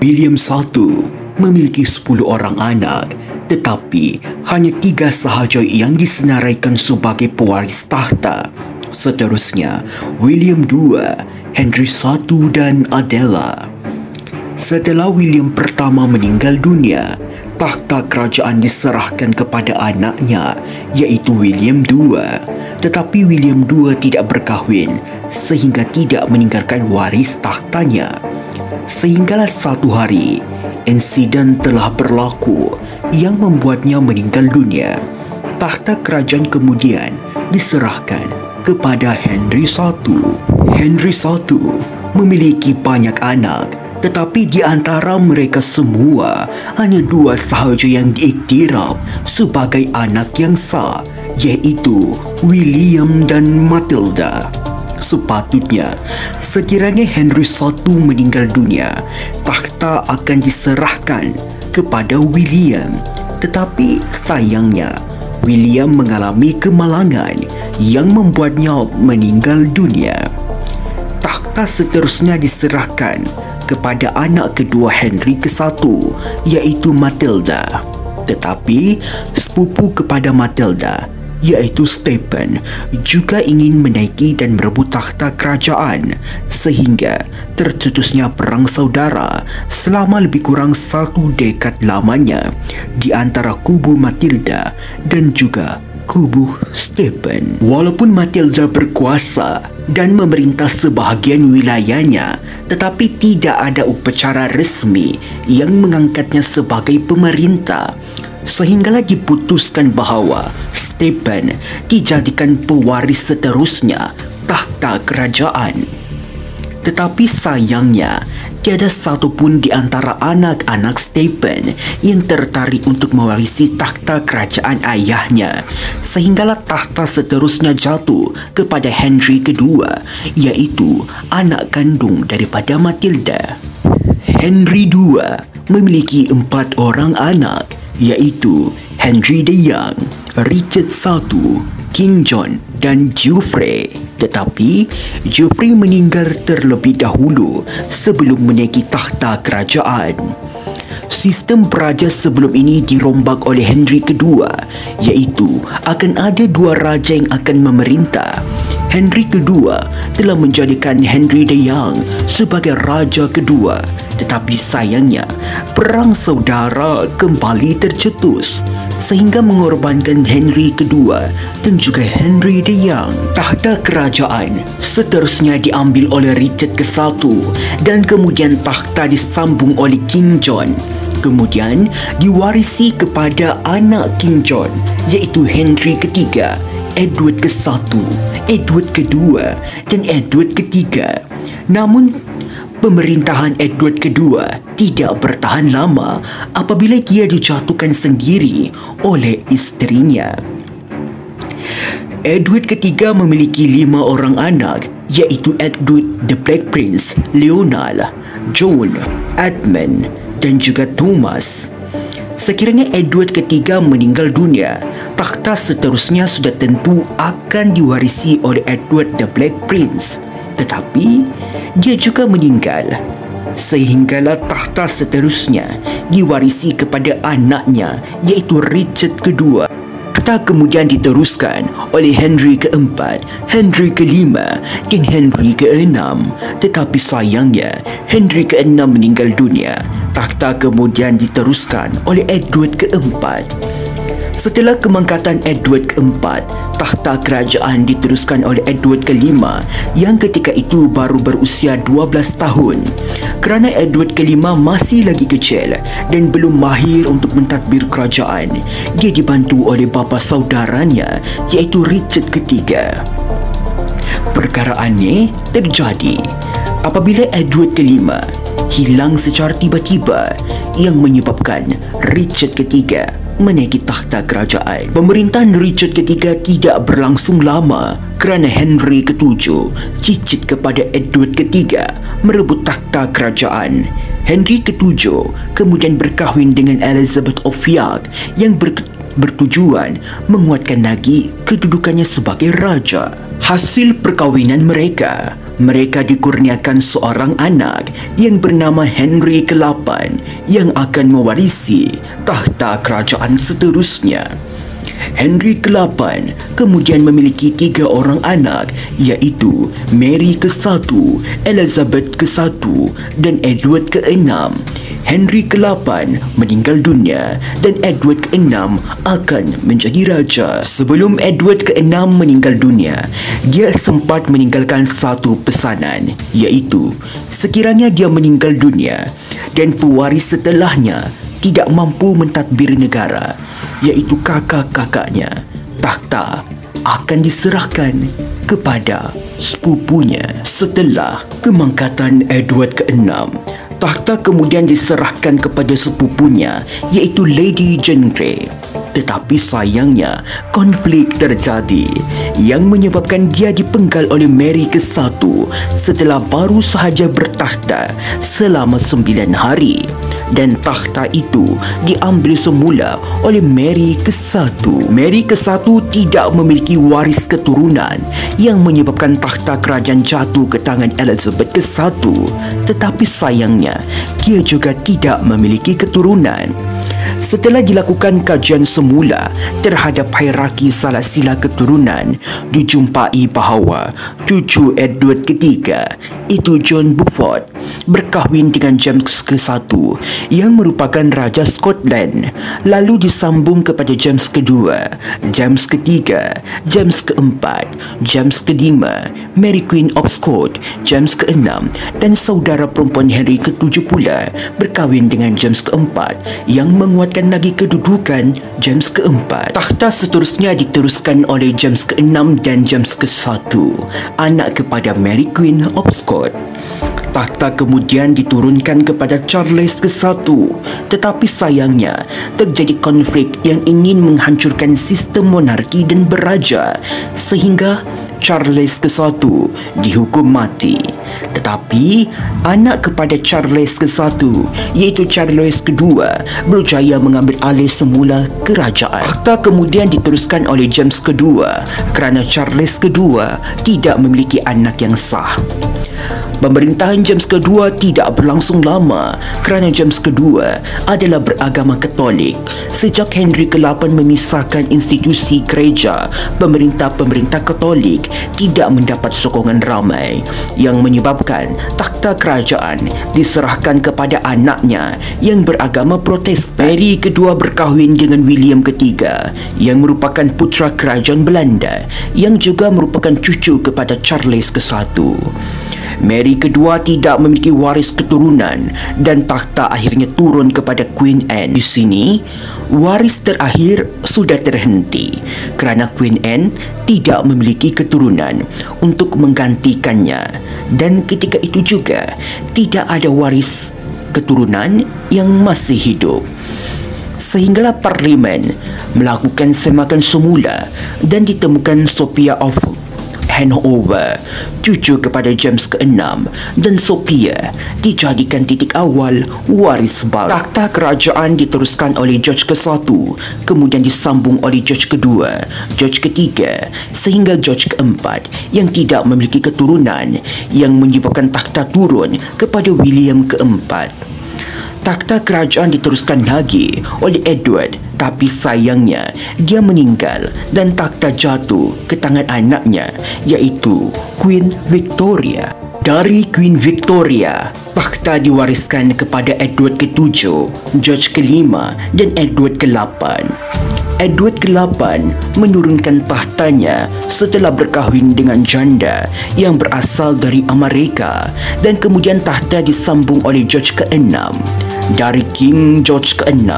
William I memiliki 10 orang anak, tetapi hanya 3 sahaja yang disenaraikan sebagai pewaris tahta. Seterusnya, William II, Henry I dan Adela. Setelah William pertama meninggal dunia, takhta kerajaan diserahkan kepada anaknya, iaitu William II. Tetapi William II tidak berkahwin sehingga tidak meninggalkan waris takhtanya. Sehinggalah satu hari, insiden telah berlaku yang membuatnya meninggal dunia. Takhta kerajaan kemudian diserahkan kepada Henry I. Henry I memiliki banyak anak, tetapi di antara mereka semua hanya 2 sahaja yang diiktiraf sebagai anak yang sah, iaitu William dan Matilda. Sepatutnya, sekiranya Henry I meninggal dunia, takhta akan diserahkan kepada William. Tetapi sayangnya, William mengalami kemalangan yang membuatnya meninggal dunia. Takhta seterusnya diserahkan kepada anak kedua Henry I, iaitu Matilda. Tetapi sepupu kepada Matilda, iaitu Stephen, juga ingin menaiki dan merebut takhta kerajaan, sehingga tercetusnya perang saudara selama lebih kurang 1 dekad lamanya di antara kubu Matilda dan juga kubu Stephen. Walaupun Matilda berkuasa dan memerintah sebahagian wilayahnya, tetapi tidak ada upacara resmi yang mengangkatnya sebagai pemerintah, sehinggalah diputuskan bahawa Stephen dijadikan pewaris seterusnya takhta kerajaan. Tetapi sayangnya, tiada satu pun di antara anak-anak Stephen yang tertarik untuk mewarisi takhta kerajaan ayahnya, sehinggalah takhta seterusnya jatuh kepada Henry II, iaitu anak kandung daripada Matilda. Henry II memiliki 4 orang anak, iaitu Henry the Young, Richard I, King John dan Geoffrey. Tetapi Geoffrey meninggal terlebih dahulu sebelum menaiki takhta kerajaan. Sistem peraja sebelum ini dirombak oleh Henry II, iaitu akan ada 2 raja yang akan memerintah. Henry II telah menjadikan Henry the Young sebagai raja kedua, tetapi sayangnya perang saudara kembali tercetus sehingga mengorbankan Henry II dan juga Henry the Young. Takhta kerajaan seterusnya diambil oleh Richard I dan kemudian takhta disambung oleh King John. Kemudian diwarisi kepada anak King John, iaitu Henry III, Edward I, Edward II dan Edward III. Namun pemerintahan Edward II tidak bertahan lama apabila dia dijatuhkan sendiri oleh isterinya. Edward III memiliki 5 orang anak, iaitu Edward the Black Prince, Lionel, John, Edmund dan juga Thomas. Sekiranya Edward III meninggal dunia, takhta seterusnya sudah tentu akan diwarisi oleh Edward the Black Prince. Tetapi dia juga meninggal, sehinggalah takhta seterusnya diwarisi kepada anaknya, iaitu Richard II. Takhta kemudian diteruskan oleh Henry keempat, Henry kelima dan Henry keenam. Tetapi sayangnya Henry keenam meninggal dunia. Takhta kemudian diteruskan oleh Edward keempat. Setelah kemangkatan Edward keempat, takhta kerajaan diteruskan oleh Edward kelima yang ketika itu baru berusia 12 tahun. Kerana Edward kelima masih lagi kecil dan belum mahir untuk mentadbir kerajaan, dia dibantu oleh bapa saudaranya, iaitu Richard ketiga. Perkara aneh terjadi apabila Edward kelima hilang secara tiba-tiba yang menyebabkan Richard ketiga menaiki takhta kerajaan. Pemerintahan Richard ketiga tidak berlangsung lama kerana Henry ketujuh cicit kepada Edward ketiga merebut takhta kerajaan. Henry ketujuh kemudian berkahwin dengan Elizabeth of York yang bertujuan menguatkan lagi kedudukannya sebagai raja. Hasil perkahwinan mereka mereka dikurniakan seorang anak yang bernama Henry ke-8 yang akan mewarisi tahta kerajaan seterusnya. Henry ke-8 kemudian memiliki 3 orang anak, iaitu Mary ke-1, Elizabeth ke-1 dan Edward ke-6. Henry ke-8 meninggal dunia dan Edward ke-6 akan menjadi raja. Sebelum Edward ke-6 meninggal dunia, dia sempat meninggalkan satu pesanan, iaitu sekiranya dia meninggal dunia dan pewaris setelahnya tidak mampu mentadbir negara, iaitu kakak-kakaknya, takhta akan diserahkan kepada sepupunya. Setelah kemangkatan Edward ke-6, takhta kemudian diserahkan kepada sepupunya, iaitu Lady Jane Grey. Tetapi sayangnya, konflik terjadi yang menyebabkan dia dipenggal oleh Mary ke-1 setelah baru sahaja bertakhta selama 9 hari. Dan takhta itu diambil semula oleh Mary ke-1. Mary ke-1 tidak memiliki waris keturunan yang menyebabkan takhta kerajaan jatuh ke tangan Elizabeth ke-1. Tetapi sayangnya, dia juga tidak memiliki keturunan. Setelah dilakukan kajian semula terhadap hierarki salasila keturunan, dijumpai bahawa cucu Edward ketiga, itu John Beaufort, berkahwin dengan James ke-1 yang merupakan Raja Scotland, lalu disambung kepada James kedua, James ketiga, James keempat, James kelima, Mary Queen of Scots, James ke-6 dan saudara perempuan Henry ke-7 pula berkahwin dengan James keempat yang menguatkan lagi kedudukan James keempat. Takhta seterusnya diteruskan oleh James ke-6 dan James ke-1, anak kepada Mary Queen of Scots. Takhta kemudian diturunkan kepada Charles ke-1, tetapi sayangnya terjadi konflik yang ingin menghancurkan sistem monarki dan beraja, sehingga Charles ke-1 dihukum mati. Tetapi anak kepada Charles ke-1, iaitu Charles kedua, berjaya mengambil alih semula kerajaan. Takhta kemudian diteruskan oleh James kedua kerana Charles kedua tidak memiliki anak yang sah. Pemerintahan James kedua tidak berlangsung lama kerana James kedua adalah beragama Katolik. Sejak Henry ke-8 memisahkan institusi gereja, pemerintah-pemerintah Katolik tidak mendapat sokongan ramai yang menyebabkan takhta kerajaan diserahkan kepada anaknya yang beragama Protestan. Mary kedua berkahwin dengan William ketiga yang merupakan putera kerajaan Belanda yang juga merupakan cucu kepada Charles ke-1. Mary kedua tidak memiliki waris keturunan dan takhta akhirnya turun kepada Queen Anne. Di sini, waris terakhir sudah terhenti kerana Queen Anne tidak memiliki keturunan untuk menggantikannya, dan ketika itu juga tidak ada waris keturunan yang masih hidup. Sehinggalah Parlimen melakukan semakan semula dan ditemukan Sophia of Hanover, cucu kepada James ke-6, dan Sophia dijadikan titik awal waris baru. Takhta kerajaan diteruskan oleh George ke-1, kemudian disambung oleh George kedua, George ketiga, sehingga George keempat yang tidak memiliki keturunan yang menyebabkan takhta turun kepada William keempat. Takhta kerajaan diteruskan lagi oleh Edward, tapi sayangnya dia meninggal dan takhta jatuh ke tangan anaknya, iaitu Queen Victoria. Dari Queen Victoria, takhta diwariskan kepada Edward ke-7, George ke-5 dan Edward ke-8. Edward ke-8 menurunkan tahtanya setelah berkahwin dengan janda yang berasal dari Amerika, dan kemudian takhta disambung oleh George ke-6. Dari King George ke-6,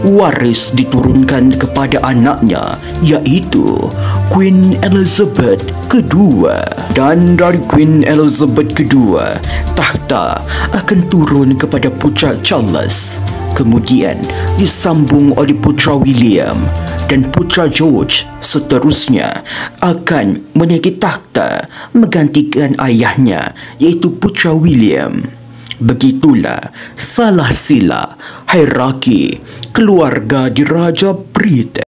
waris diturunkan kepada anaknya, iaitu Queen Elizabeth kedua. Dan dari Queen Elizabeth kedua, takhta akan turun kepada putra Charles. Kemudian disambung oleh putra William, dan putra George seterusnya akan menaiki takhta menggantikan ayahnya, iaitu putra William. Begitulah salah sila hierarki keluarga di Raja Britain.